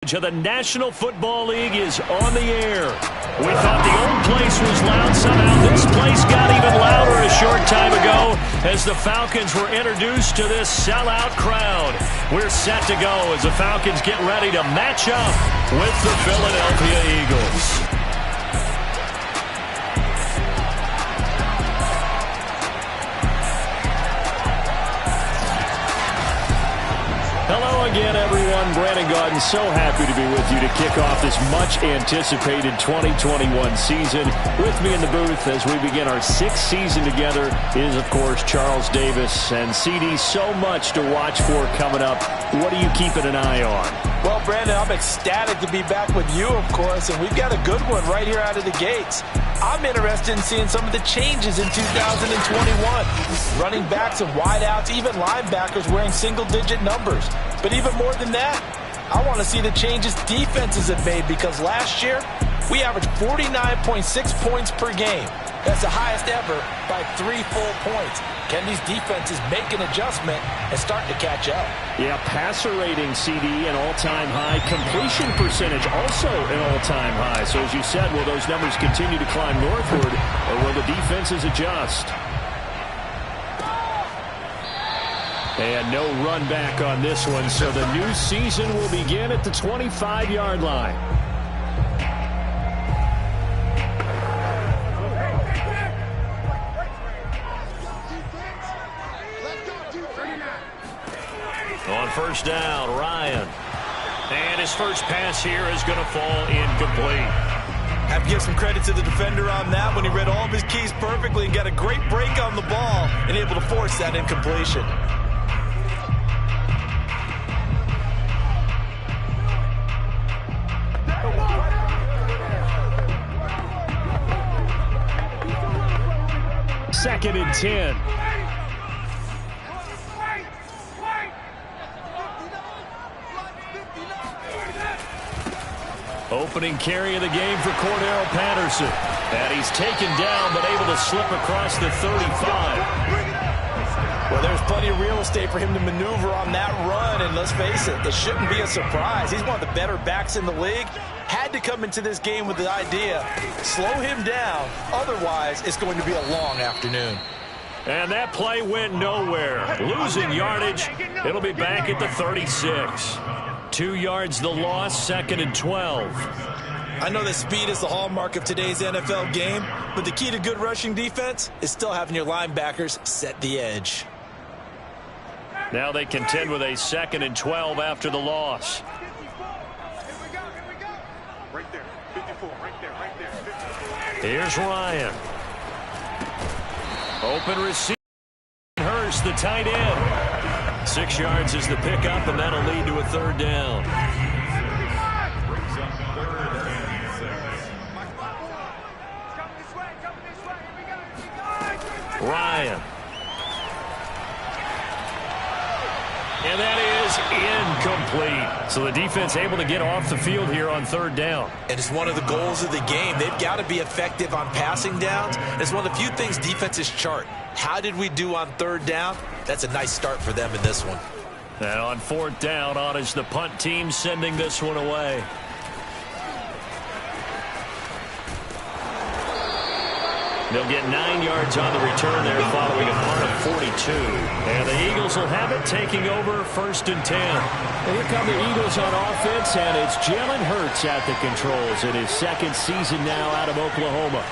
of the National Football League is on the air. We thought the old place was loud. Somehow this place got even louder a short time ago as the Falcons were introduced to this sellout crowd. We're set to go as the Falcons get ready to match up with the Philadelphia Eagles. Hello again, everyone. Brandon Gaudin, so happy to be with you to kick off this much-anticipated 2021 season. With me in the booth as we begin our sixth season together is, of course, Charles Davis. And CD, so much to watch for coming up. What are you keeping an eye on? Well, Brandon, I'm ecstatic to be back with you, of course, and we've got a good one right here out of the gates. I'm interested in seeing some of the changes in 2021. Running backs and wideouts, even linebackers wearing single-digit numbers. But even more than that, I want to see the changes defenses have made, because last year we averaged 49.6 points per game. That's the highest ever by 3 full points. Can these defenses make an adjustment and start to catch up? Yeah, passer rating, CD, an all-time high. Completion percentage, also an all-time high. So as you said, will those numbers continue to climb northward, or will the defenses adjust? And no run back on this one, so the new season will begin at the 25-yard line. On first down, Ryan. And his first pass here is going to fall incomplete. Have to give some credit to the defender on that when he read all of his keys perfectly and got a great break on the ball and able to force that incompletion. Second and 10. Opening carry of the game for Cordero Patterson. And he's taken down, but able to slip across the 35. Well, there's plenty of real estate for him to maneuver on that run, and let's face it, it shouldn't be a surprise. He's one of the better backs in the league. Had to come into this game with the idea, slow him down, otherwise it's going to be a long afternoon. And that play went nowhere. Losing yardage, it'll be back at the 36. 2 yards the loss, second and 12. I know that speed is the hallmark of today's NFL game, but the key to good rushing defense is still having your linebackers set the edge. Now they contend with a second and 12 after the loss. Right there, 54, right there, 54. Here's Ryan. Open receiver. Hurst, the tight end. 6 yards is the pickup, and that'll lead to a third down. Ryan. And that is incomplete. So the defense able to get off the field here on third down. And it's one of the goals of the game. They've got to be effective on passing downs. It's one of the few things defenses chart. How did we do on third down? That's a nice start for them in this one. And on fourth down, on is the punt team sending this one away. They'll get 9 yards on the return there following a punt of 42. And the Eagles will have it, taking over first and 10. And here come the Eagles on offense, and it's Jalen Hurts at the controls in his second season now out of Oklahoma.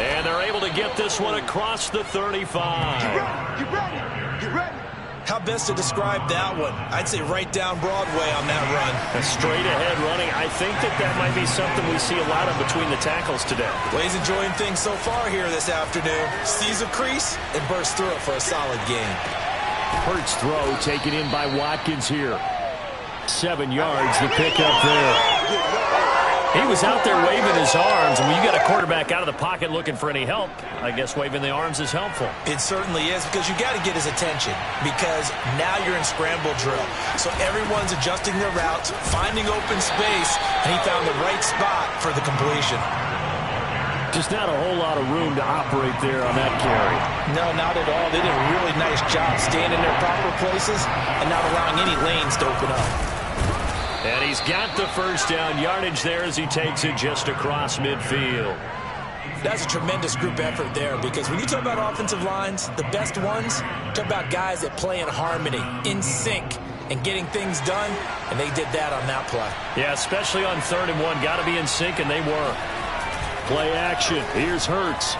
And they're able to get this one across the 35. Get ready, get ready. How best to describe that one? I'd say right down Broadway on that run. A straight ahead running. I think that might be something we see a lot of between the tackles today. Well, he's enjoying things so far here this afternoon. Sees a crease and bursts through it for a solid game. Hurts throw taken in by Watkins here. 7 yards, the pickup there. He was out there waving his arms, and when you got a quarterback out of the pocket looking for any help, I guess waving the arms is helpful. It certainly is, because you got to get his attention, because now you're in scramble drill. So everyone's adjusting their routes, finding open space, and he found the right spot for the completion. Just not a whole lot of room to operate there on that carry. No, not at all. They did a really nice job staying in their proper places and not allowing any lanes to open up. And he's got the first down yardage there as he takes it just across midfield. That's a tremendous group effort there, because when you talk about offensive lines, the best ones, talk about guys that play in harmony, in sync, and getting things done, and they did that on that play. Yeah, especially on 3rd and 1. Got to be in sync, and they were. Play action. Here's Hurts.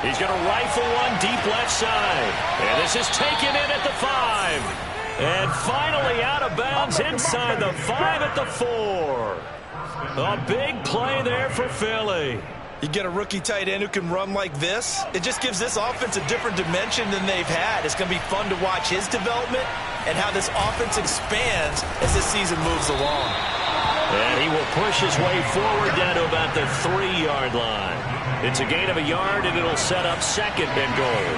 He's going to rifle one deep left side. And this is taken in at the 5. And finally out of bounds inside the 5 at the 4. A big play there for Philly. You get a rookie tight end who can run like this, it just gives this offense a different dimension than they've had. It's going to be fun to watch his development and how this offense expands as this season moves along. And he will push his way forward down to about the 3-yard line. It's a gain of a yard, and it'll set up 2nd and goal.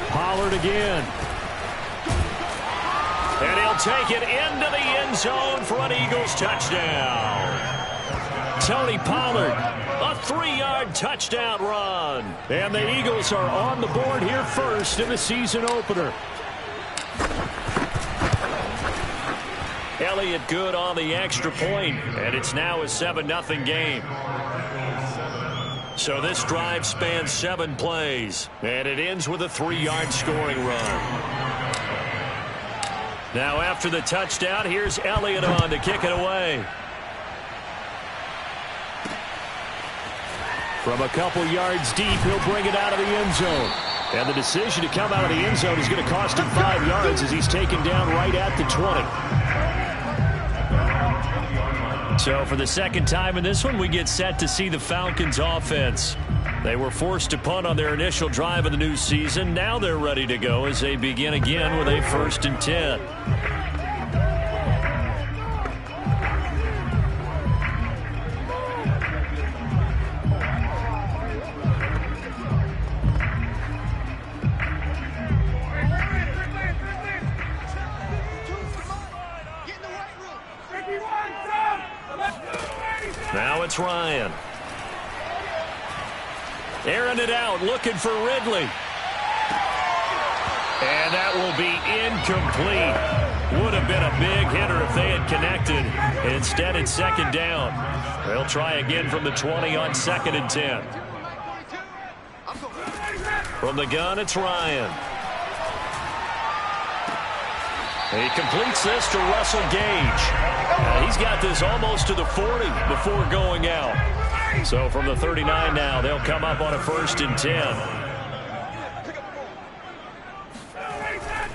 Pollard again. And he'll take it into the end zone for an Eagles touchdown. Tony Pollard, a 3-yard touchdown run. And the Eagles are on the board here first in the season opener. Elliott good on the extra point, and it's now a 7-0 game. So this drive spans 7 plays, and it ends with a 3-yard scoring run. Now after the touchdown, here's Elliott on to kick it away. From a couple yards deep, he'll bring it out of the end zone. And the decision to come out of the end zone is going to cost him 5 yards as he's taken down right at the 20. So for the second time in this one, we get set to see the Falcons offense. They were forced to punt on their initial drive of the new season. Now they're ready to go as they begin again with a 1st and 10. Now it's Ryan. Airing it out, looking for Ridley. And that will be incomplete. Would have been a big hitter if they had connected. Instead, it's 2nd down. They'll try again from the 20 on 2nd and 10. From the gun, it's Ryan. He completes this to Russell Gage. He's got this almost to the 40 before going out. So from the 39 now, they'll come up on a 1st and 10.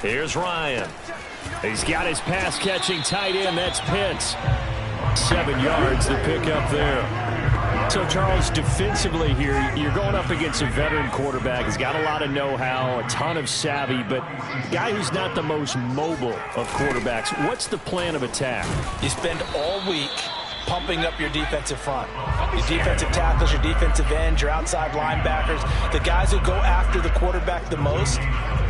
Here's Ryan. He's got his pass-catching tight end. That's Pitts. 7 yards to pick up there. So, Charles, defensively here, you're going up against a veteran quarterback. He's got a lot of know-how, a ton of savvy, but a guy who's not the most mobile of quarterbacks. What's the plan of attack? You spend all week pumping up your defensive front. Your defensive tackles, your defensive ends, your outside linebackers, the guys who go after the quarterback the most,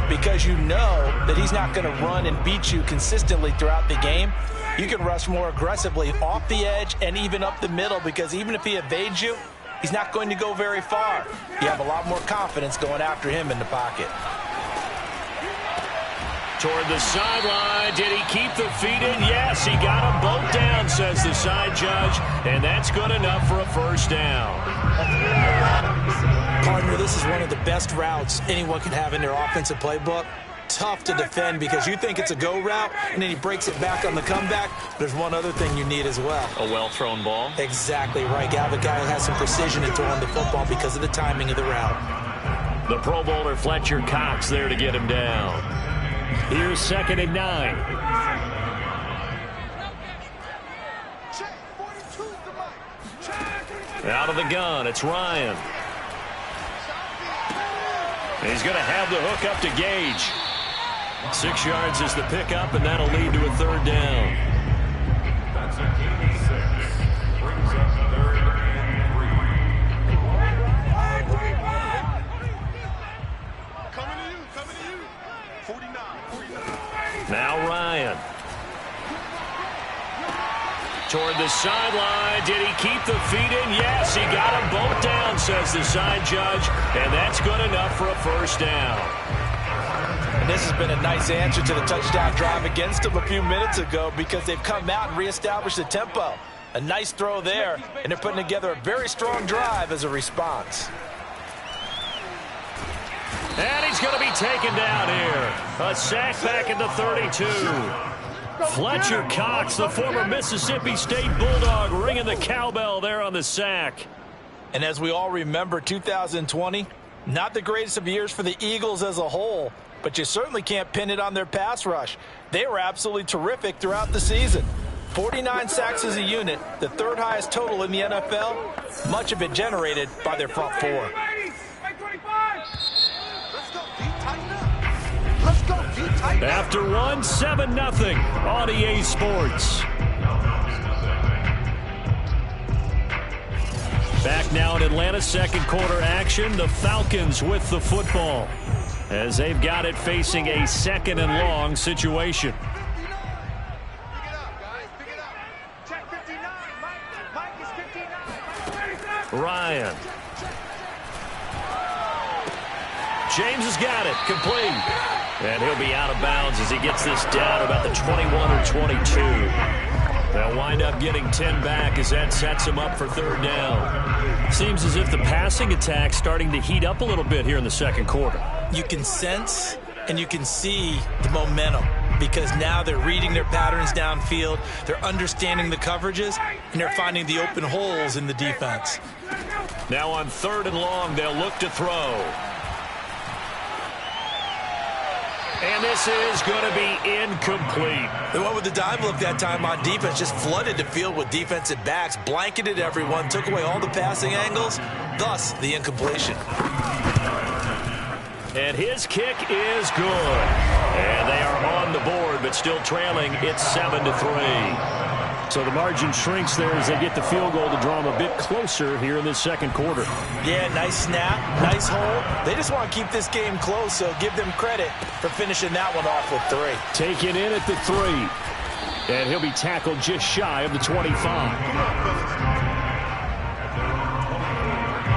because you know that he's not going to run and beat you consistently throughout the game. You can rush more aggressively off the edge and even up the middle, because even if he evades you, he's not going to go very far. You have a lot more confidence going after him in the pocket. Toward the sideline. Did he keep the feet in? Yes, he got them both down, says the side judge, and that's good enough for a 1st down. Partner, this is one of the best routes anyone can have in their offensive playbook. Tough to defend because you think it's a go route, and then he breaks it back on the comeback. There's one other thing you need as well. A well-thrown ball? Exactly right. You have a guy who has some precision in throwing the football because of the timing of the route. The Pro Bowler Fletcher Cox there to get him down. Here's 2nd and 9. Out of the gun, it's Ryan. He's going to have the hook up to Gage. 6 yards is the pickup, and that'll lead to a 3rd down. That's a gain of 6. Brings up 3rd and 3. Coming to you, coming to you. Toward the sideline. Did he keep the feet in? Yes, he got them both down, says the side judge. And that's good enough for a first down. And this has been a nice answer to the touchdown drive against them a few minutes ago because they've come out and reestablished the tempo. A nice throw there, and they're putting together a very strong drive as a response. And he's going to be taken down here. A sack back at the 32. Fletcher Cox, the former Mississippi State Bulldog, ringing the cowbell there on the sack. And as we all remember, 2020, not the greatest of years for the Eagles as a whole, but you certainly can't pin it on their pass rush. They were absolutely terrific throughout the season. 49 sacks as a unit, the third highest total in the NFL, much of it generated by their front four. After one, 7-0 on EA Sports. Back now in Atlanta's second quarter action, the Falcons with the football as they've got it facing a 2nd and long situation. Ryan. James has got it, complete. And he'll be out of bounds as he gets this down about the 21 or 22. They'll wind up getting 10 back as that sets him up for third down. Seems as if the passing attack's starting to heat up a little bit here in the second quarter. You can sense and you can see the momentum because now they're reading their patterns downfield, they're understanding the coverages, and they're finding the open holes in the defense. Now on 3rd and long, they'll look to throw. And this is going to be incomplete. They went with the dime look that time on defense, just flooded the field with defensive backs, blanketed everyone, took away all the passing angles, thus the incompletion. And his kick is good. And they are on the board, but still trailing. It's 7-3. So the margin shrinks there as they get the field goal to draw them a bit closer here in this second quarter. Yeah, nice snap, nice hold. They just want to keep this game close, so give them credit for finishing that one off with 3. Taken in at the 3. And he'll be tackled just shy of the 25.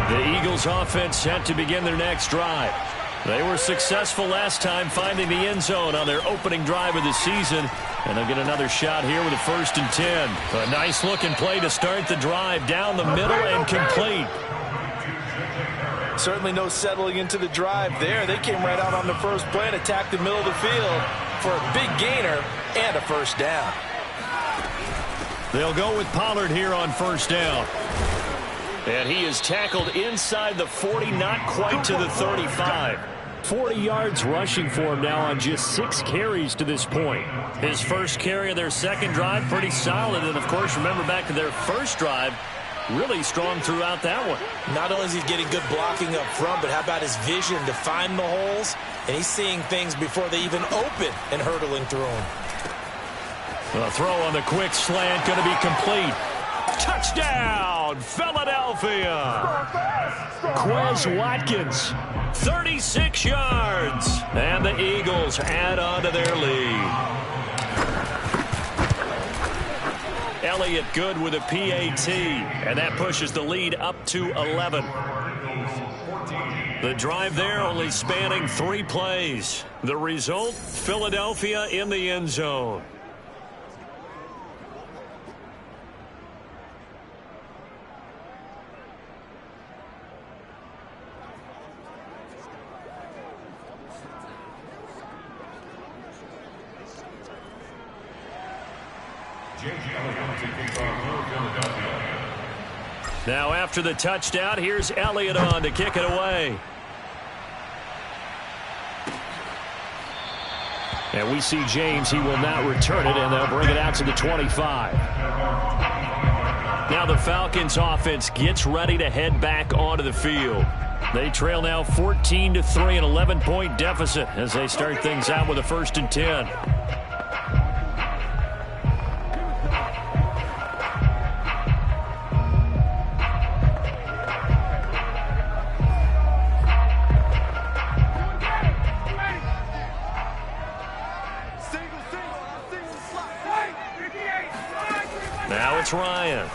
The Eagles offense set to begin their next drive. They were successful last time finding the end zone on their opening drive of the season. And they'll get another shot here with a 1st and 10. A nice-looking play to start the drive down the middle and complete. Certainly no settling into the drive there. They came right out on the first play and attacked the middle of the field for a big gainer and a first down. They'll go with Pollard here on first down. And he is tackled inside the 40, not quite to the 35. 40 yards rushing for him now on just 6 carries to this point. His first carry of their second drive, pretty solid. And, of course, remember back to their first drive, really strong throughout that one. Not only is he getting good blocking up front, but how about his vision to find the holes? And he's seeing things before they even open and hurdling through them. A throw on the quick slant, going to be complete. Touchdown, Philadelphia! Quez Watkins, 36 yards. And the Eagles add on to their lead. Elliott good with a PAT, and that pushes the lead up to 11. The drive there only spanning 3 plays. The result, Philadelphia in the end zone. Now after the touchdown, here's Elliott on to kick it away. And we see James, he will not return it, and they'll bring it out to the 25. Now the Falcons offense gets ready to head back onto the field. They trail now 14-3, an 11-point deficit as they start things out with a 1st and 10. Now it's Ryan.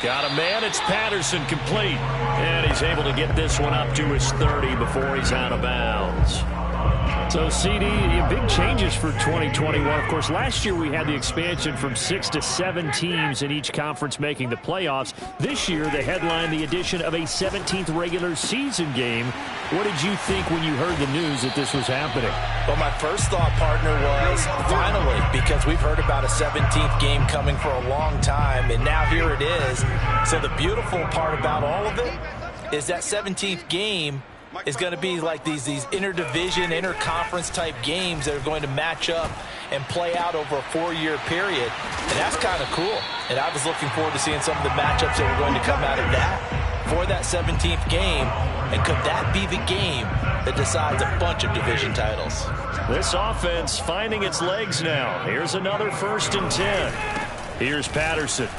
Got a man. It's Patterson, complete. And he's able to get this one up to his 30 before he's out of bounds. So, CD, big changes for 2021. Of course, last year we had the expansion from 6 to 7 teams in each conference making the playoffs. This year, they headlined the addition of a 17th regular season game. What did you think when you heard the news that this was happening? Well, my first thought, partner, was finally, because we've heard about a 17th game coming for a long time, and now here it is. So the beautiful part about all of it is that 17th game is going to be like these interdivision, interconference type games that are going to match up and play out over a 4-year period. And that's kind of cool. And I was looking forward to seeing some of the matchups that were going to come out of that for that 17th game. And could that be the game that decides a bunch of division titles? This offense finding its legs now. Here's another 1st and 10. Here's Patterson.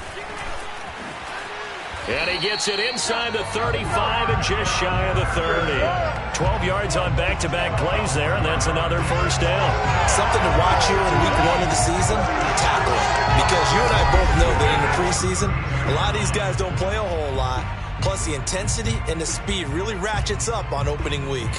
And he gets it inside the 35 and just shy of the 30. 12 yards on back-to-back plays there, and that's another 1st down. Something to watch here in week 1 of the season, tackling. Because you and I both know that in the preseason, a lot of these guys don't play a whole lot. Plus, the intensity and the speed really ratchets up on opening week.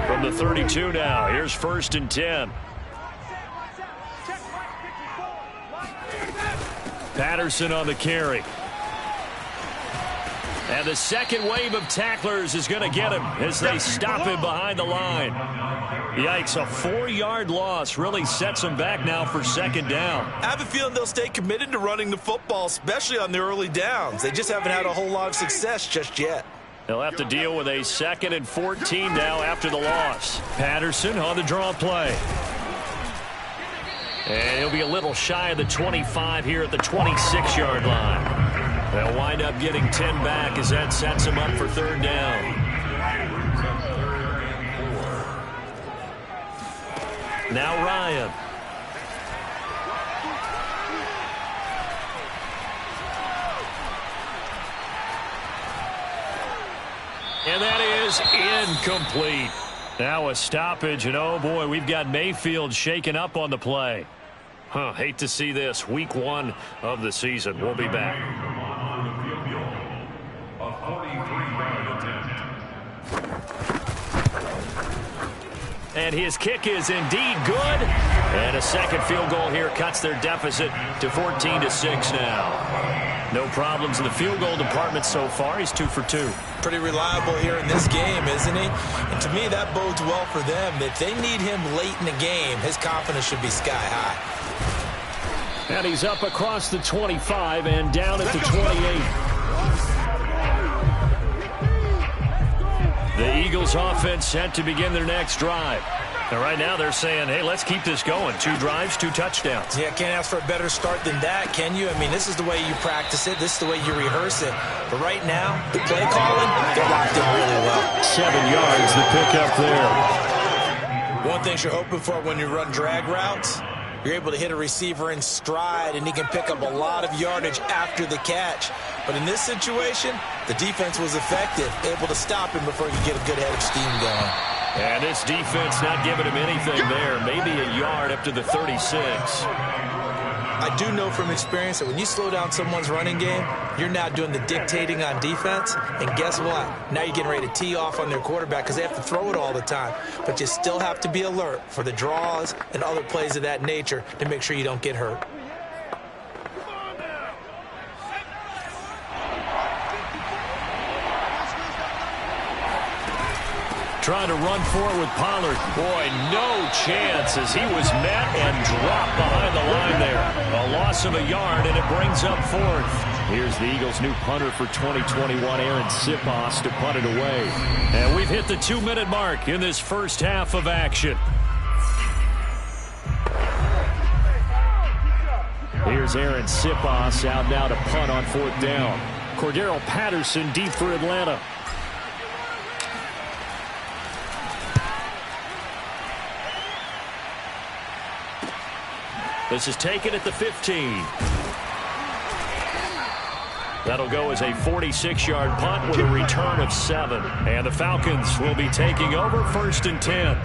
From the 32 now, here's 1st and 10. Patterson on the carry. And the second wave of tacklers is going to get him as they stop him behind the line. Yikes, a 4-yard loss really sets them back now for 2nd down. I have a feeling they'll stay committed to running the football, especially on the early downs. They just haven't had a whole lot of success just yet. They'll have to deal with a 2nd and 14 now after the loss. Patterson on the draw play. And he'll be a little shy of the 25 here at the 26-yard line. They'll wind up getting 10 back as that sets him up for 3rd down. Now Ryan. And that is incomplete. Now a stoppage, and oh boy, we've got Mayfield shaken up on the play. Hate to see this. Week 1 of the season. We'll be back. And his kick is indeed good. And a second field goal here cuts their deficit to 14-6 now. No problems in the field goal department so far. He's 2 for 2. Pretty reliable here in this game, isn't he? And to me, that bodes well for them. If they need him late in the game, his confidence should be sky high. And he's up across the 25 and down at the 28. The Eagles offense set to begin their next drive. And right now they're saying, hey, let's keep this going. 2 drives, 2 touchdowns. Yeah, can't ask for a better start than that, can you? I mean, this is the way you practice it. This is the way you rehearse it. But right now, the play calling, they're locked in really well. 7 yards, the pickup there. One thing you're hoping for when you run drag routes, you're able to hit a receiver in stride, and he can pick up a lot of yardage after the catch. But in this situation, the defense was effective, able to stop him before he could get a good head of steam going. And this defense not giving him anything there. Maybe a yard up to the 36. I do know from experience that when you slow down someone's running game, you're now doing the dictating on defense. And guess what? Now you're getting ready to tee off on their quarterback because they have to throw it all the time. But you still have to be alert for the draws and other plays of that nature to make sure you don't get hurt. Trying to run forward with Pollard. Boy, no chance as he was met and dropped behind the line there. A loss of a yard, and it brings up 4th. Here's the Eagles' new punter for 2021, Aaron Sipos, to punt it away. And we've hit the 2-minute mark in this first half of action. Here's Aaron Sipos out now to punt on 4th down. Cordero Patterson deep for Atlanta. This is taken at the 15. That'll go as a 46-yard punt with a return of 7. And the Falcons will be taking over 1st and 10.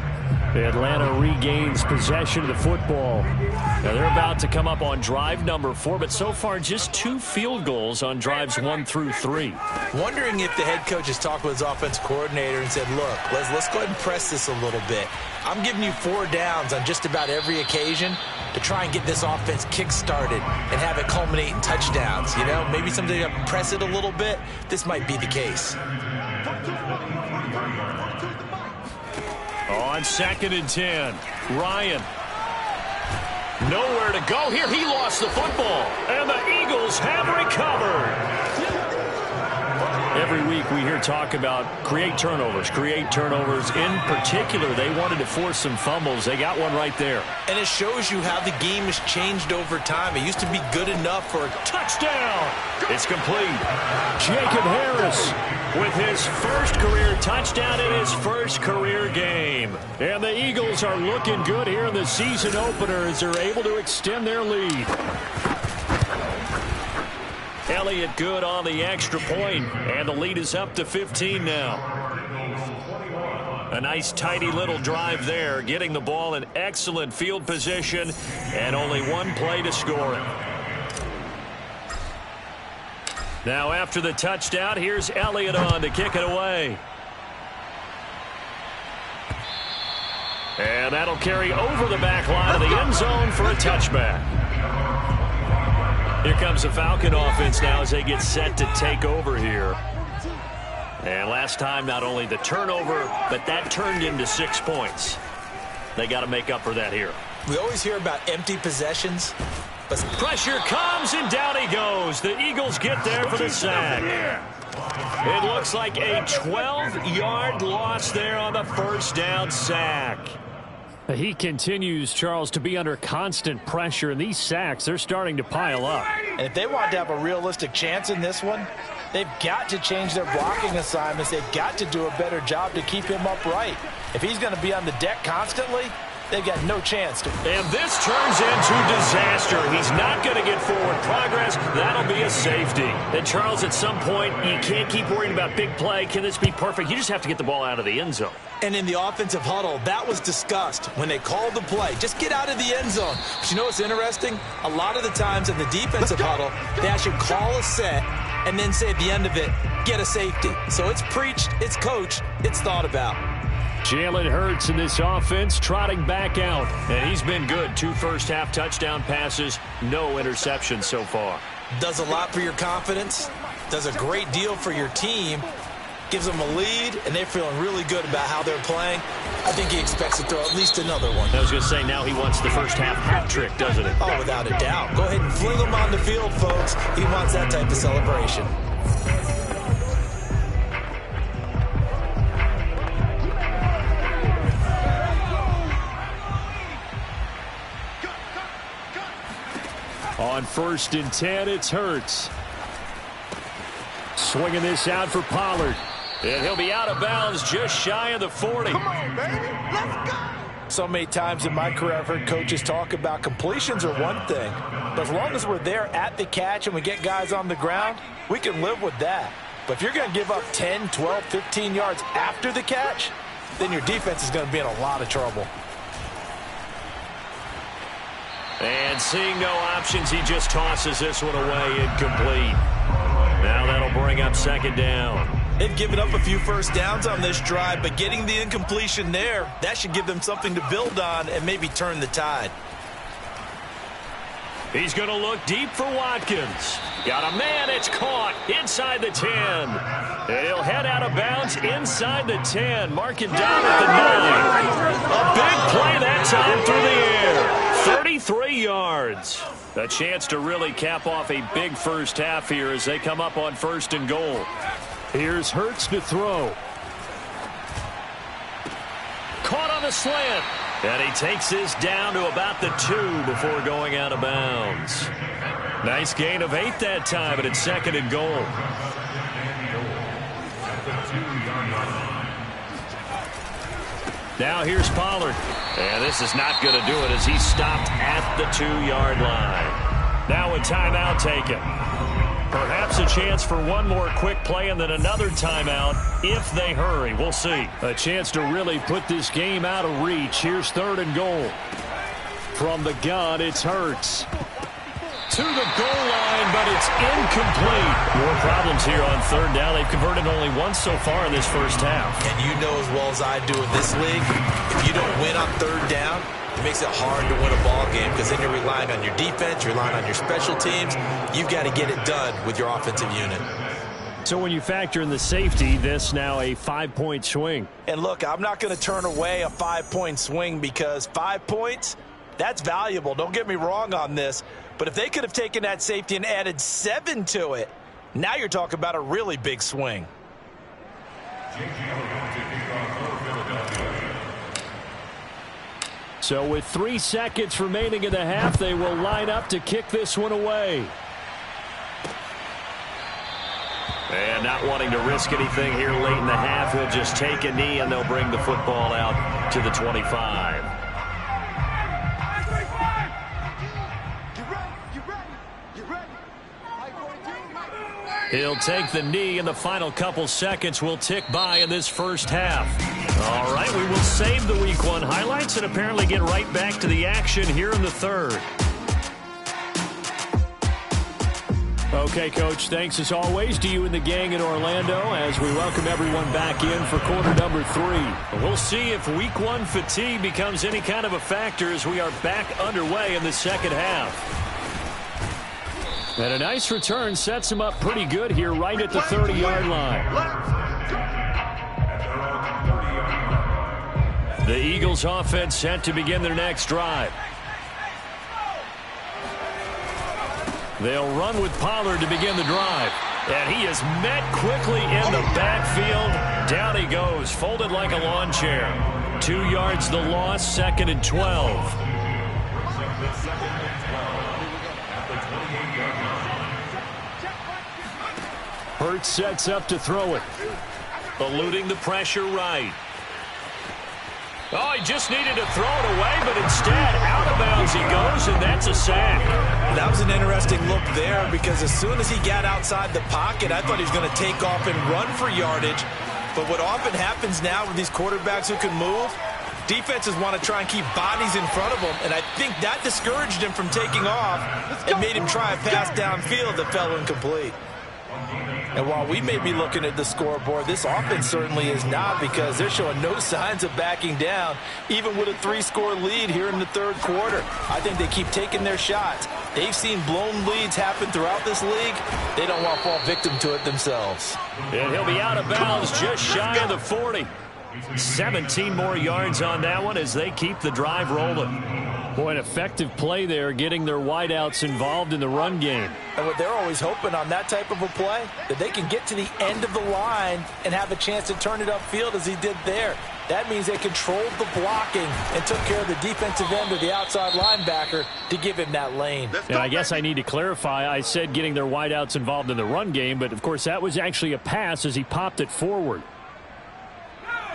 Atlanta regains possession of the football. Now they're about to come up on drive number 4, but so far just 2 field goals on drives 1 through 3. Wondering if the head coach has talked with his offensive coordinator and said, look, let's go ahead and press this a little bit. I'm giving you 4 downs on just about every occasion to try and get this offense kick-started and have it culminate in touchdowns. You know, maybe someday to press it a little bit. This might be the case. On 2nd and 10, Ryan. Nowhere to go here. He lost the football. And the Eagles have recovered. Every week we hear talk about create turnovers. In particular, they wanted to force some fumbles. They got one right there. And it shows you how the game has changed over time. It used to be good enough for a touchdown. It's complete. Jacob Harris with his first career touchdown in his first career game. And the Eagles are looking good here in the season opener as they're able to extend their lead. Elliott good on the extra point, and the lead is up to 15 now. A nice tidy little drive there, getting the ball in excellent field position, and only 1 play to score it. Now after the touchdown, here's Elliott on to kick it away. And that'll carry over the back line of the end zone for a touchback. Here comes the Falcon offense now as they get set to take over here. And last time, not only the turnover, but that turned into 6 points. They got to make up for that here. We always hear about empty possessions. But pressure comes, and down he goes. The Eagles get there for the sack. It looks like a 12-yard loss there on the first down sack. He continues, Charles, to be under constant pressure, and these sacks, they're starting to pile up. And if they want to have a realistic chance in this one, they've got to change their blocking assignments. They've got to do a better job to keep him upright. If he's going to be on the deck constantly, they've got no chance to. And this turns into disaster. He's not going to get forward progress. That'll be a safety. And, Charles, at some point, you can't keep worrying about big play. Can this be perfect? You just have to get the ball out of the end zone. And in the offensive huddle, that was discussed when they called the play. Just get out of the end zone. But you know what's interesting? A lot of the times in the defensive huddle, they actually call a set and then say at the end of it, get a safety. So it's preached, it's coached, it's thought about. Jalen Hurts in this offense trotting back out. And he's been good. 2 first-half touchdown passes, no interceptions so far. Does a lot for your confidence. Does a great deal for your team. Gives them a lead, and they're feeling really good about how they're playing. I think he expects to throw at least another one. I was going to say, now he wants the first-half hat trick, doesn't he? Oh, without a doubt. Go ahead and fling him on the field, folks. He wants that type of celebration. On 1st and 10, it's Hurts. Swinging this out for Pollard. And he'll be out of bounds just shy of the 40. Come on, baby. Let's go. So many times in my career, I've heard coaches talk about completions are one thing. But as long as we're there at the catch and we get guys on the ground, we can live with that. But if you're going to give up 10, 12, 15 yards after the catch, then your defense is going to be in a lot of trouble. And seeing no options, he just tosses this one away, incomplete. Now that'll bring up 2nd down. They've given up a few first downs on this drive, but getting the incompletion there, that should give them something to build on and maybe turn the tide. He's going to look deep for Watkins. Got a man, it's caught inside the 10. And he'll head out of bounds inside the 10. Mark it down at the 9. A big play that time through the air. 33 yards. A chance to really cap off a big first half here as they come up on 1st and goal. Here's Hurts to throw. Caught on the slant. And he takes this down to about the 2 before going out of bounds. Nice gain of 8 that time, but it's 2nd and goal. Now here's Pollard. And this is not going to do it as he's stopped at the 2-yard line. Now a timeout taken. Perhaps a chance for one more quick play and then another timeout if they hurry. We'll see. A chance to really put this game out of reach. Here's 3rd and goal. From the gun, it's Hurts. To the goal line, but it's incomplete. More problems here on 3rd down. They've converted only once so far in this first half. And you know as well as I do in this league, if you don't win on 3rd down, it makes it hard to win a ball game because then you're relying on your defense, you're relying on your special teams. You've got to get it done with your offensive unit. So when you factor in the safety, this now a 5-point swing. And look, I'm not going to turn away a 5-point swing because 5 points, that's valuable. Don't get me wrong on this. But if they could have taken that safety and added 7 to it, now you're talking about a really big swing. So with 3 seconds remaining in the half, they will line up to kick this one away. And not wanting to risk anything here late in the half, he'll just take a knee and they'll bring the football out to the 25. He'll take the knee, and the final couple seconds will tick by in this first half. All right, we will save the Week 1 highlights and apparently get right back to the action here in the 3rd. Okay, Coach, thanks as always to you and the gang in Orlando as we welcome everyone back in for quarter number 3. We'll see if Week 1 fatigue becomes any kind of a factor as we are back underway in the second half. And a nice return sets him up pretty good here right at the 30-yard line. The Eagles offense set to begin their next drive. They'll run with Pollard to begin the drive. And he is met quickly in the backfield. Down he goes, folded like a lawn chair. 2 yards the loss, 2nd and 12. Hurts sets up to throw it. Eluding the pressure right. Oh, he just needed to throw it away, but instead, out of bounds he goes, and that's a sack. That was an interesting look there because as soon as he got outside the pocket, I thought he was going to take off and run for yardage. But what often happens now with these quarterbacks who can move, defenses want to try and keep bodies in front of them, and I think that discouraged him from taking off and made him try a pass downfield that fell incomplete. And while we may be looking at the scoreboard, this offense certainly is not because they're showing no signs of backing down, even with a 3-score lead here in the 3rd quarter. I think they keep taking their shots. They've seen blown leads happen throughout this league. They don't want to fall victim to it themselves. And he'll be out of bounds just shy of the 40. 17 more yards on that one as they keep the drive rolling. Boy, an effective play there, getting their wideouts involved in the run game. And what they're always hoping on that type of a play, that they can get to the end of the line and have a chance to turn it upfield as he did there. That means they controlled the blocking and took care of the defensive end or the outside linebacker to give him that lane. And I guess I need to clarify, I said getting their wideouts involved in the run game, but of course that was actually a pass as he popped it forward.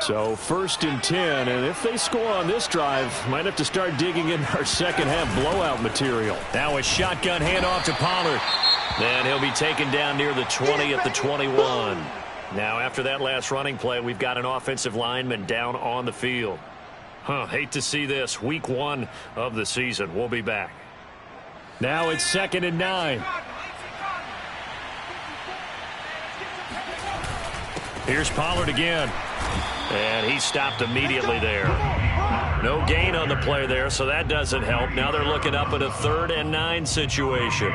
So 1st and 10, and if they score on this drive, might have to start digging in our second half blowout material. Now a shotgun handoff to Pollard. Then he'll be taken down near the 20 at the 21. Now after that last running play, we've got an offensive lineman down on the field. Hate to see this. Week 1 of the season. We'll be back. Now it's 2nd and 9. Here's Pollard again. And he stopped immediately there. No gain on the play there, so that doesn't help. Now they're looking up at a 3rd and 9 situation.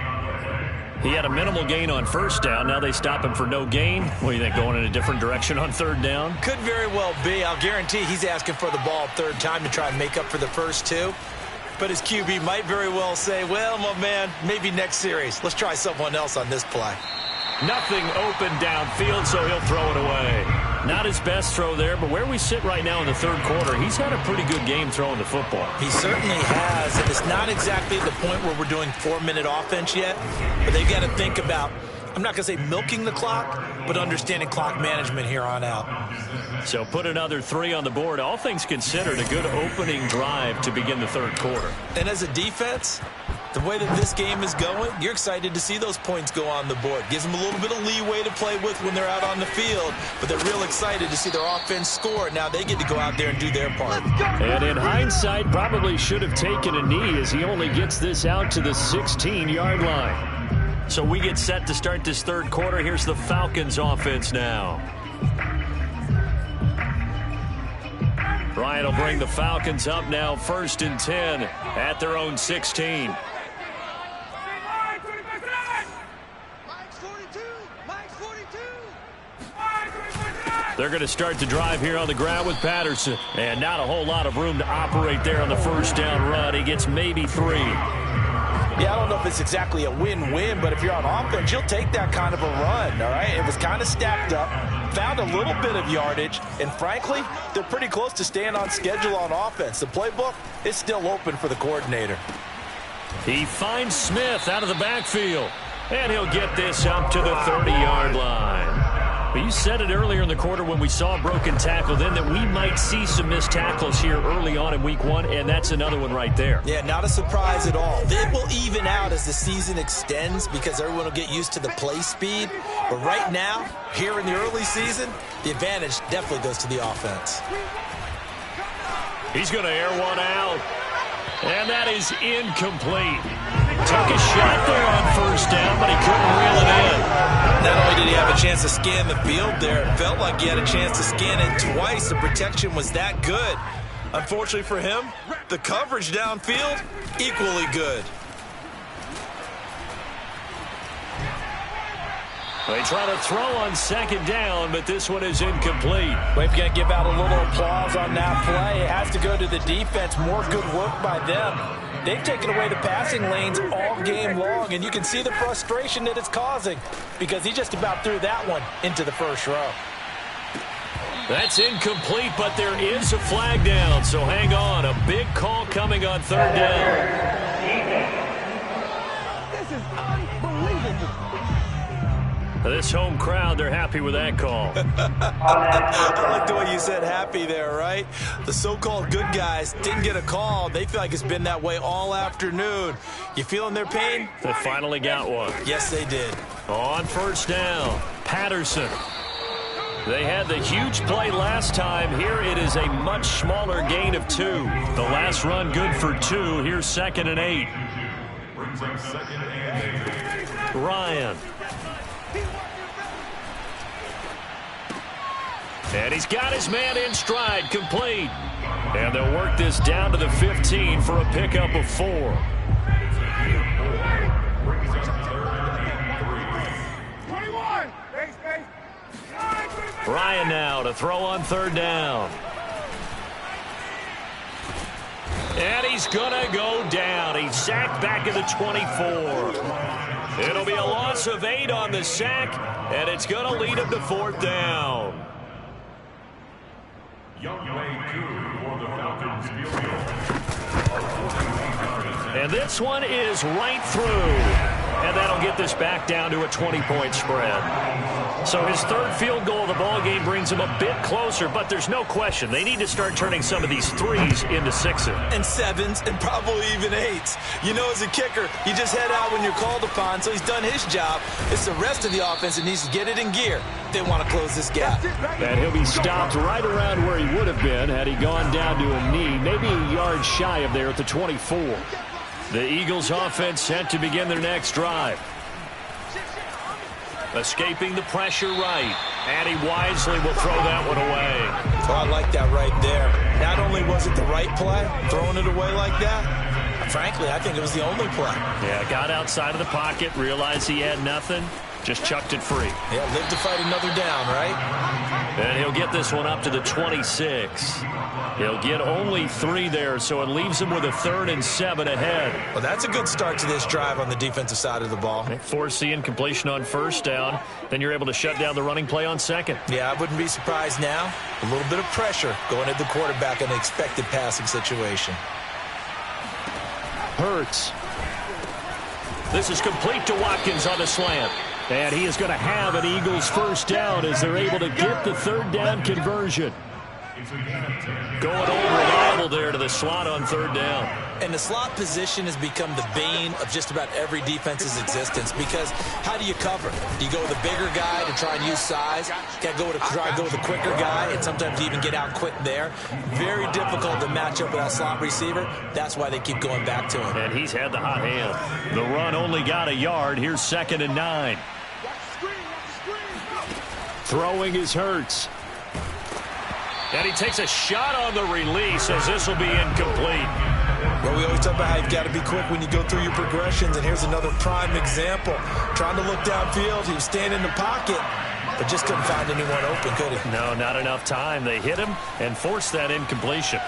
He had a minimal gain on 1st down. Now they stop him for no gain. What do you think, going in a different direction on 3rd down? Could very well be. I'll guarantee he's asking for the ball 3rd time to try and make up for the first 2. But his QB might very well say, well, my man, maybe next series. Let's try someone else on this play. Nothing open downfield, so he'll throw it away. Not his best throw there, but where we sit right now in the 3rd quarter, he's had a pretty good game throwing the football. He certainly has, and it's not exactly the point where we're doing 4-minute offense yet, but they've got to think about, I'm not going to say milking the clock, but understanding clock management here on out. So put another 3 on the board. All things considered, a good opening drive to begin the 3rd quarter. And as a defense, The way that this game is going, you're excited to see those points go on the board. Gives them a little bit of leeway to play with when they're out on the field, but they're real excited to see their offense score. Now they get to go out there and do their part. And in hindsight, probably should have taken a knee as he only gets this out to the 16-yard line. So we get set to start this third quarter. Here's the Falcons offense now. Bryant will bring the Falcons up now 1st and 10 at their own 16. They're going to start the drive here on the ground with Patterson. And not a whole lot of room to operate there on the first down run. He gets maybe 3. Yeah, I don't know if it's exactly a win-win, but if you're on offense, you'll take that kind of a run, all right? It was kind of stacked up, found a little bit of yardage, and frankly, they're pretty close to staying on schedule on offense. The playbook is still open for the coordinator. He finds Smith out of the backfield, and he'll get this up to the 30-yard line. But you said it earlier in the quarter when we saw a broken tackle then that we might see some missed tackles here early on in week 1, and that's another one right there. Yeah, not a surprise at all. It will even out as the season extends because everyone will get used to the play speed. But right now, here in the early season, the advantage definitely goes to the offense. He's going to air one out, and that is incomplete. Took a shot there on first down, but he couldn't reel it in. Not only did he have a chance to scan the field there, it felt like he had a chance to scan it twice. The protection was that good. Unfortunately for him, the coverage downfield, equally good. They try to throw on second down, but this one is incomplete. We're going to give out a little applause on that play. It has to go to the defense. More good work by them. They've taken away the passing lanes all game long, and you can see the frustration that it's causing because he just about threw that one into the first row. That's incomplete, but there is a flag down, so hang on. A big call coming on third down. This is unbelievable. This home crowd, they're happy with that call. I like the way you said happy there, right? The so-called good guys didn't get a call. They feel like it's been that way all afternoon. You feeling their pain? They finally got one. Yes, they did. On first down, Patterson. They had the huge play last time. Here it is a much smaller gain of 2. The last run good for 2. Here's 2nd and 8. Brings up 2nd and 8. Ryan. And he's got his man in stride, complete. And they'll work this down to the 15 for a pickup of 4. Brings up 3rd and 3. Ryan now to throw on third down. And he's going to go down. He's sacked back at the 24. It'll be a loss of 8 on the sack, and it's going to lead him to 4th down. Young Way 2 for the Falcons field goal. And this one is right through. And that'll get this back down to a 20-point spread. So his 3rd field goal of the ballgame brings him a bit closer, but there's no question. They need to start turning some of these 3s into 6s. And 7s and probably even 8s. You know, as a kicker, you just head out when you're called upon, so he's done his job. It's the rest of the offense that needs to get it in gear. They want to close this gap. And he'll be stopped right around where he would have been had he gone down to a knee, maybe a yard shy of there at the 24. The Eagles offense set to begin their next drive. Escaping the pressure right. And he wisely will throw that one away. Oh, I like that right there. Not only was it the right play, throwing it away like that, frankly, I think it was the only play. Yeah, got outside of the pocket, realized he had nothing, just chucked it free. Yeah, live to fight another down, right? And he'll get this one up to the 26. He'll get only 3 there, so it leaves him with a 3rd and 7 ahead. Well, that's a good start to this drive on the defensive side of the ball. Force the incompletion on first down. Then you're able to shut down the running play on 2nd. Yeah, I wouldn't be surprised now. A little bit of pressure going at the quarterback in an expected passing situation. Hurts. This is complete to Watkins on the slant. And he is going to have an Eagles first down as they're able to get the 3rd down conversion. Going over reliable there to the slot on third down. And the slot position has become the bane of just about every defense's existence, because how do you cover? Do you go with a bigger guy to try and use size? Got to try to go with a quicker guy, and sometimes you even get out quick there. Very difficult to match up with that slot receiver. That's why they keep going back to him. And he's had the hot hand. The run only got a yard. Here's 2nd and 9. Throwing is Hurts. And he takes a shot on the release as this will be incomplete. Well, we always talk about how you've got to be quick when you go through your progressions, and here's another prime example. Trying to look downfield, he was standing in the pocket, but just couldn't find anyone open, could he? No, not enough time. They hit him and forced that incompletion.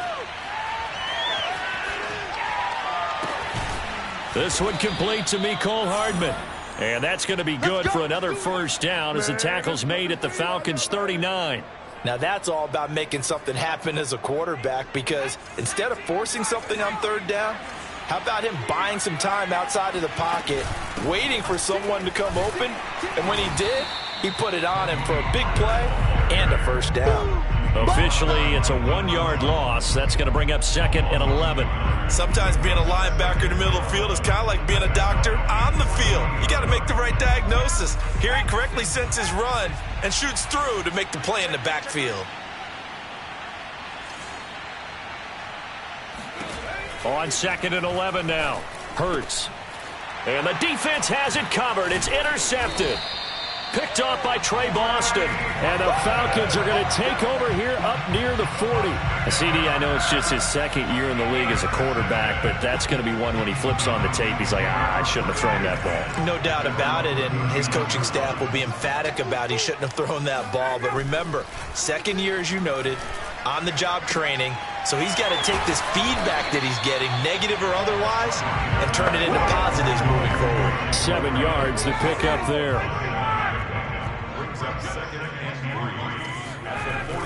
This one complete to Mecole Hardman. And that's going to be good for another first down as the tackle's made at the Falcons' 39. Now that's all about making something happen as a quarterback, because instead of forcing something on third down, how about him buying some time outside of the pocket, waiting for someone to come open, and when he did, he put it on him for a big play and a first down. Officially, it's a 1-yard loss. That's going to bring up 2nd and 11. Sometimes being a linebacker in the middle of the field is kind of like being a doctor on the field. You got to make the right diagnosis. Here he correctly sends his run and shoots through to make the play in the backfield. On 2nd and 11 now. Hurts. And the defense has it covered. It's intercepted. Picked off by Trey Boston. And the Falcons are going to take over here up near the 40. CD, I know it's just his 2nd year in the league as a quarterback, but that's going to be one when he flips on the tape. He's like, I shouldn't have thrown that ball. No doubt about it, and his coaching staff will be emphatic about he shouldn't have thrown that ball. But remember, 2nd year, as you noted, on-the-job training. So he's got to take this feedback that he's getting, negative or otherwise, and turn it into positives moving forward. 7 yards to pick up there.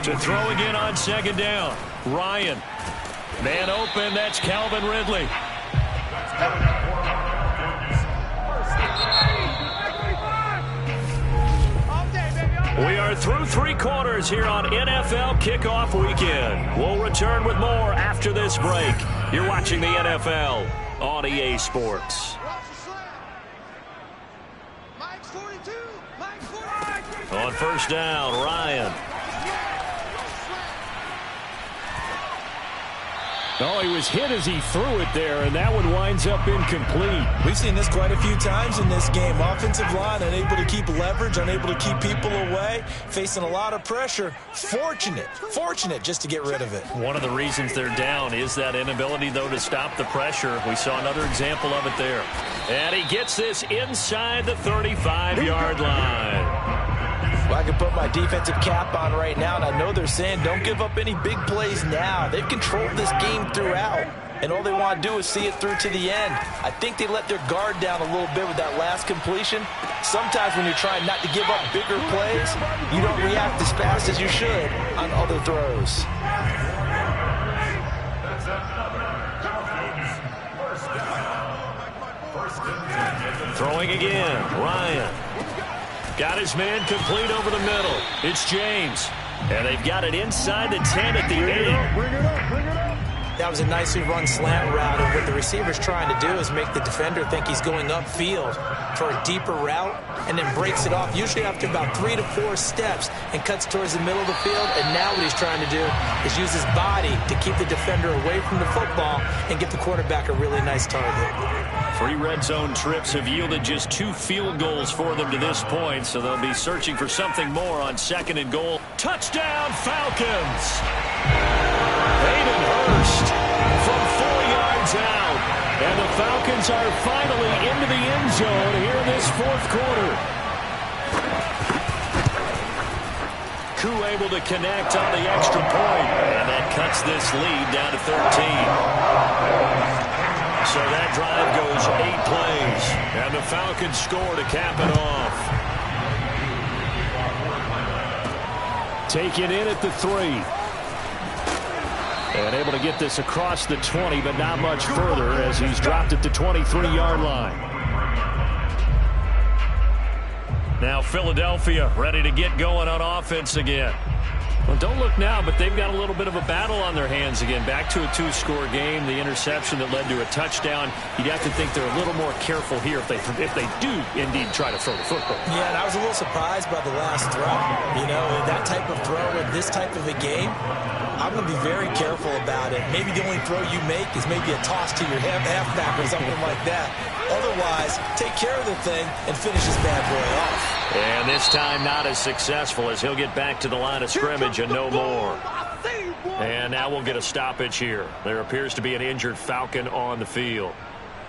To throw again on 2nd down. Ryan. Man open, that's Calvin Ridley. We are through 3 quarters here on NFL Kickoff Weekend. We'll return with more after this break. You're watching the NFL on EA Sports. On first down, Ryan. Oh, he was hit as he threw it there, and that one winds up incomplete. We've seen this quite a few times in this game. Offensive line unable to keep leverage, unable to keep people away, facing a lot of pressure. Fortunate just to get rid of it. One of the reasons they're down is that inability, though, to stop the pressure. We saw another example of it there. And he gets this inside the 35-yard line. Well, I can put my defensive cap on right now, and I know they're saying don't give up any big plays now. They've controlled this game throughout, and all they want to do is see it through to the end. I think they let their guard down a little bit with that last completion. Sometimes when you're trying not to give up bigger plays, you don't react as fast as you should on other throws. Throwing again, Ryan. Got his man complete over the middle. It's James. And they've got it inside the 10 at the 8. Bring it up. That was a nicely run slant route, and what the receiver's trying to do is make the defender think he's going upfield for a deeper route, and then breaks it off, usually after about 3 to 4 steps, and cuts towards the middle of the field. And now what he's trying to do is use his body to keep the defender away from the football and get the quarterback a really nice target. 3 red zone trips have yielded just 2 field goals for them to this point, so they'll be searching for something more on 2nd and goal. Touchdown, Falcons! Hayden Hurst from 4 yards out. And the Falcons are finally into the end zone here in this 4th quarter. Koo able to connect on the extra point, and that cuts this lead down to 13. So that drive goes 8 plays, and the Falcons score to cap it off. Taken in at the 3. And able to get this across the 20, but not much further as he's dropped at the 23-yard line. Now Philadelphia ready to get going on offense again. Well, don't look now, but they've got a little bit of a battle on their hands again. Back to a 2-score game. The interception that led to a touchdown. You'd have to think they're a little more careful here if they do indeed try to throw the football. Yeah, and I was a little surprised by the last throw. You know, that type of throw in this type of a game, I'm going to be very careful about it. Maybe the only throw you make is maybe a toss to your halfback or something like that. Otherwise, take care of the thing and finish this bad boy off. And this time not as successful as he'll get back to the line of scrimmage and no more. And now we'll get a stoppage here. There appears to be an injured Falcon on the field.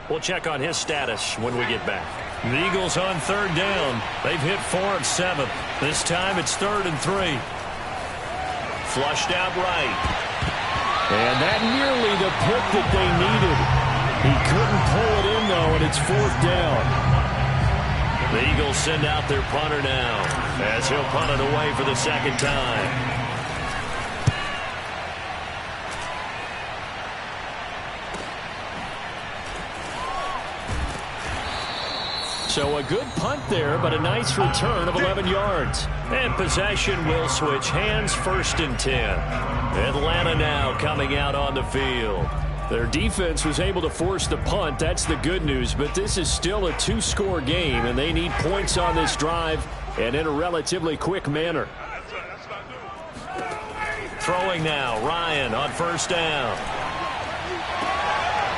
We'll check on his status when we get back. The Eagles on third down. They've hit 4 of 7. This time it's 3rd and 3. Flushed out right. And that nearly the pick that they needed. He couldn't pull it in, though, and it's 4th down. The Eagles send out their punter now as he'll punt it away for the second time. So a good punt there, but a nice return of 11 yards. And possession will switch hands, 1st and 10. Atlanta now coming out on the field. Their defense was able to force the punt. That's the good news, but this is still a 2-score game, and they need points on this drive and in a relatively quick manner. Throwing now, Ryan on 1st down.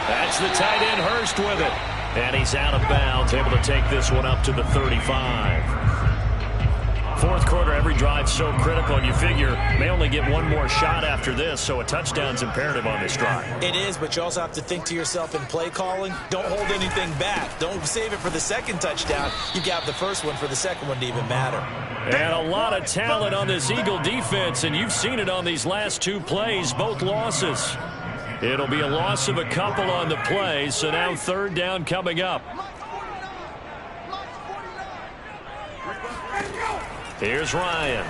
That's the tight end, Hurst, with it. And he's out of bounds, able to take this one up to the 35. 4th quarter, every drive so critical, and you figure they only get one more shot after this, so a touchdown's imperative on this drive. It is, but you also have to think to yourself in play calling, don't hold anything back. Don't save it for the second touchdown. You got the first one for the second one to even matter. And a lot of talent on this Eagle defense, and you've seen it on these last 2 plays, both losses. It'll be a loss of a couple on the play, so now 3rd down coming up. Here's Ryan.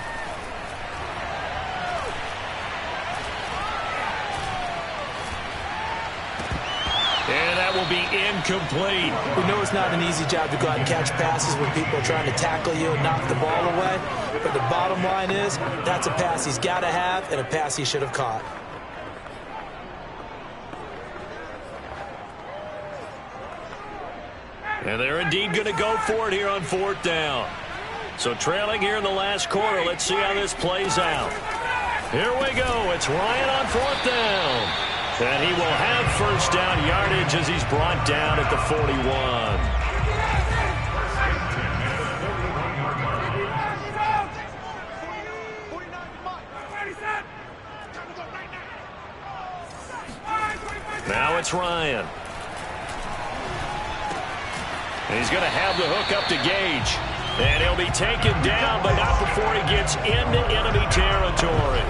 And that will be incomplete. We know it's not an easy job to go out and catch passes when people are trying to tackle you and knock the ball away. But the bottom line is, that's a pass he's got to have and a pass he should have caught. And they're indeed going to go for it here on 4th down. So trailing here in the last quarter. Let's see how this plays out. Here we go. It's Ryan on 4th down. And he will have 1st down yardage as he's brought down at the 41. Now it's Ryan. And he's going to have the hook up to Gage. And he'll be taken down, but not before he gets into enemy territory.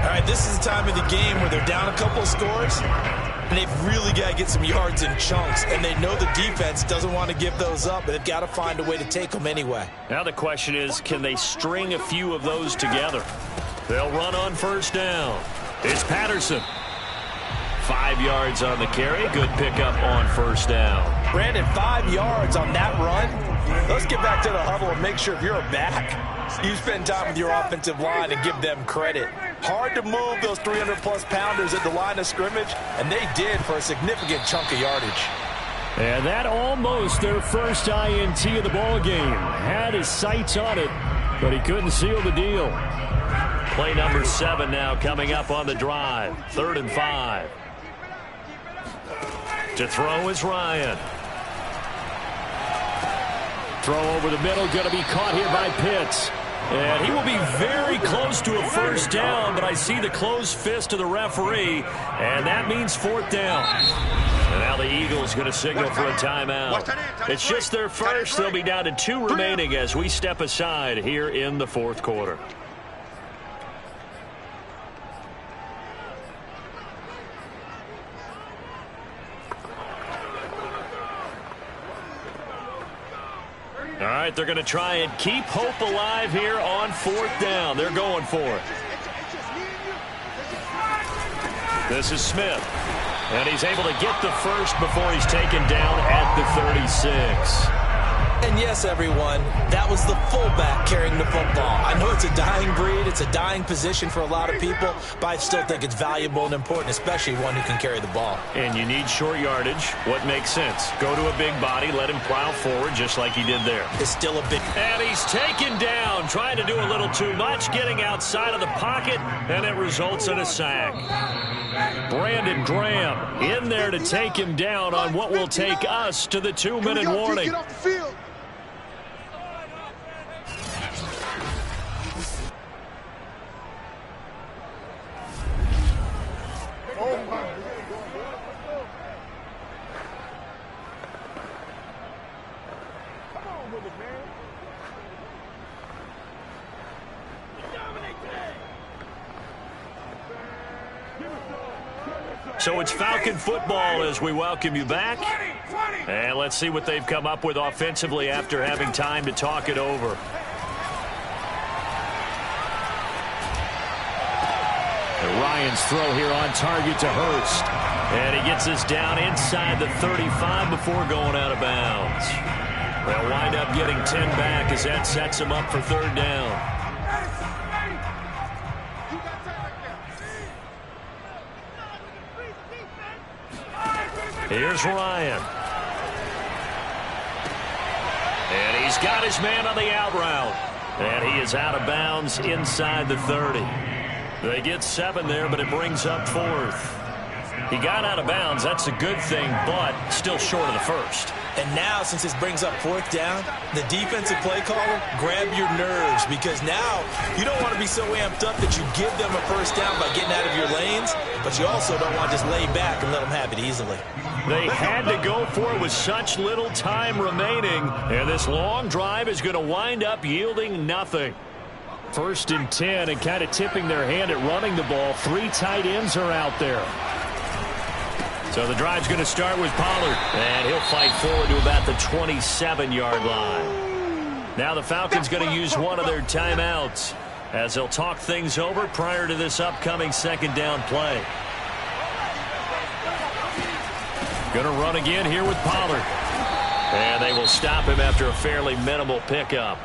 All right, this is the time of the game where they're down a couple of scores, and they've really got to get some yards in chunks. And they know the defense doesn't want to give those up, but they've got to find a way to take them anyway. Now the question is, can they string a few of those together? They'll run on 1st down. It's Patterson. 5 yards on the carry. Good pickup on 1st down. Brandon, 5 yards on that run. Let's get back to the huddle and make sure if you're a back, you spend time with your offensive line and give them credit. Hard to move those 300-plus pounders at the line of scrimmage, and they did for a significant chunk of yardage. And that almost their first INT of the ball game. Had his sights on it, but he couldn't seal the deal. Play number 7 now coming up on the drive. 3rd and 5. To throw is Ryan. Throw over the middle, going to be caught here by Pitts. And he will be very close to a 1st down, but I see the closed fist of the referee, and that means 4th down. And now the Eagles going to signal for a timeout. It's just their first. They'll be down to 2 remaining as we step aside here in the 4th quarter. All right, they're going to try and keep hope alive here on 4th down. They're going for it. This is Smith. And he's able to get the first before he's taken down at the 36. And yes, everyone, that was the fullback carrying the football. I know it's a dying breed, it's a dying position for a lot of people, but I still think it's valuable and important, especially one who can carry the ball. And you need short yardage. What makes sense? Go to a big body, let him plow forward just like he did there. It's still a big... And he's taken down, trying to do a little too much, getting outside of the pocket, and it results in a sack. Brandon Graham in there to take him down on what will take us to the 2-minute warning. Get off the field. So it's Falcon football as we welcome you back. And let's see what they've come up with offensively after having time to talk it over. And Ryan's throw here on target to Hurst. And he gets us down inside the 35 before going out of bounds. They'll wind up getting 10 back as that sets him up for third down. Here's Ryan. And he's got his man on the out route. And he is out of bounds inside the 30. They get 7 there, but it brings up 4th. He got out of bounds. That's a good thing, but still short of the first. And now, since this brings up 4th down, the defensive play caller, grab your nerves, because now you don't want to be so amped up that you give them a first down by getting out of your lanes, but you also don't want to just lay back and let them have it easily. They had to go for it with such little time remaining, and this long drive is going to wind up yielding nothing. 1st and 10, and kind of tipping their hand at running the ball. 3 tight ends are out there. So the drive's going to start with Pollard, and he'll fight forward to about the 27-yard line. Now the Falcons going to use one of their timeouts as they'll talk things over prior to this upcoming 2nd down play. Going to run again here with Pollard. And they will stop him after a fairly minimal pickup.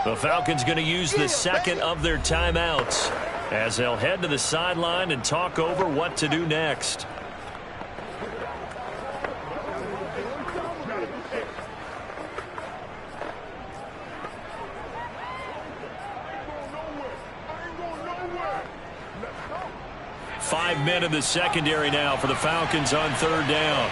The Falcons going to use the 2nd of their timeouts as they'll head to the sideline and talk over what to do next. Five men in the secondary now for the Falcons on 3rd down.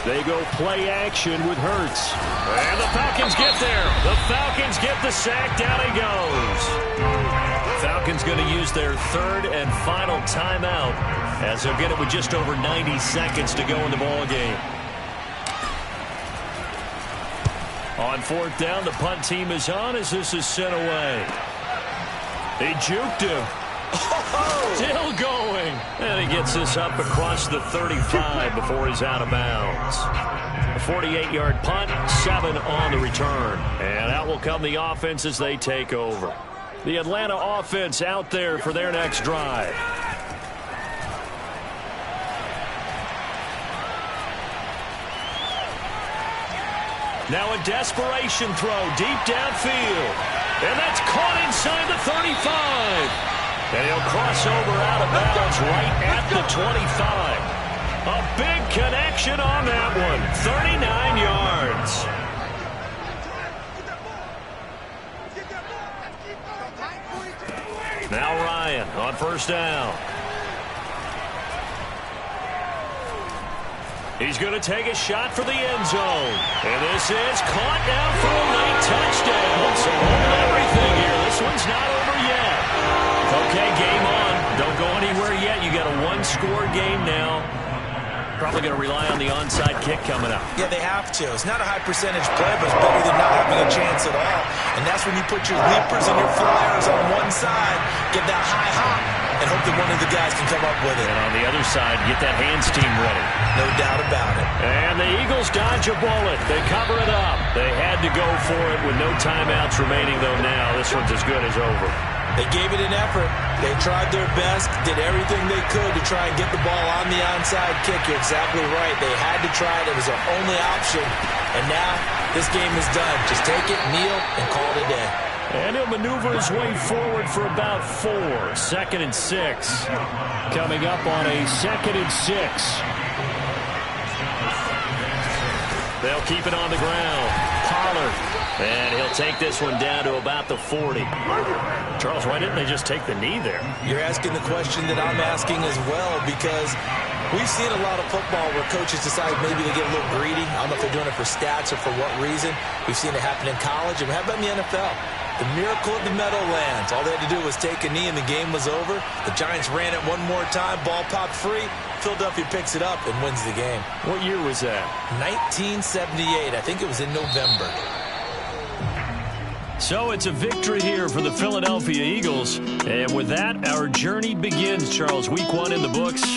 They go play action with Hurts. And the Falcons get there. The Falcons get the sack. Down he goes. Falcons going to use their 3rd and final timeout as they'll get it with just over 90 seconds to go in the ball game. On 4th down, the punt team is on as this is sent away. He juked him. Still going. And he gets this up across the 35 before he's out of bounds. A 48-yard punt, 7 on the return. And out will come the offense as they take over. The Atlanta offense out there for their next drive. Now a desperation throw deep downfield. And that's caught inside the 35. And he'll cross over out of bounds right at the 25. A big connection on that one. 39 yards. Now Ryan on 1st down. He's going to take a shot for the end zone. And this is caught down for a late touchdown. So hold everything here. This one's not over yet. Okay, game on. Don't go anywhere yet. You got a 1-score game now. Probably going to rely on the onside kick coming up. Yeah, they have to. It's not a high percentage play, but it's better than not having a chance at all. And that's when you put your leapers and your flyers on one side, get that high hop, and hope that one of the guys can come up with it. And on the other side, get that hands team ready. No doubt about it. And the Eagles dodge a bullet. They cover it up. They had to go for it with no timeouts remaining, though now this one's as good as over. They gave it an effort. They tried their best, did everything they could to try and get the ball on the onside kick. You're exactly right. They had to try it. It was their only option, And now this game is done. Just take it, kneel, and call it a day. And he'll maneuver his way forward for about 4. 2nd and 6. Coming up on a 2nd and 6. They'll keep it on the ground. Pollard. And he'll take this one down to about the 40. Charles, why didn't they just take the knee there? You're asking the question that I'm asking as well, because we've seen a lot of football where coaches decide maybe they get a little greedy. I don't know if they're doing it for stats or for what reason. We've seen it happen in college, and how about in the NFL? The miracle of the Meadowlands. All they had to do was take a knee, and the game was over. The Giants ran it one more time. Ball popped free. Philadelphia picks it up and wins the game. What year was that? 1978. I think it was in November. So it's a victory here for the Philadelphia Eagles. And with that, our journey begins, Charles. Week 1 in the books.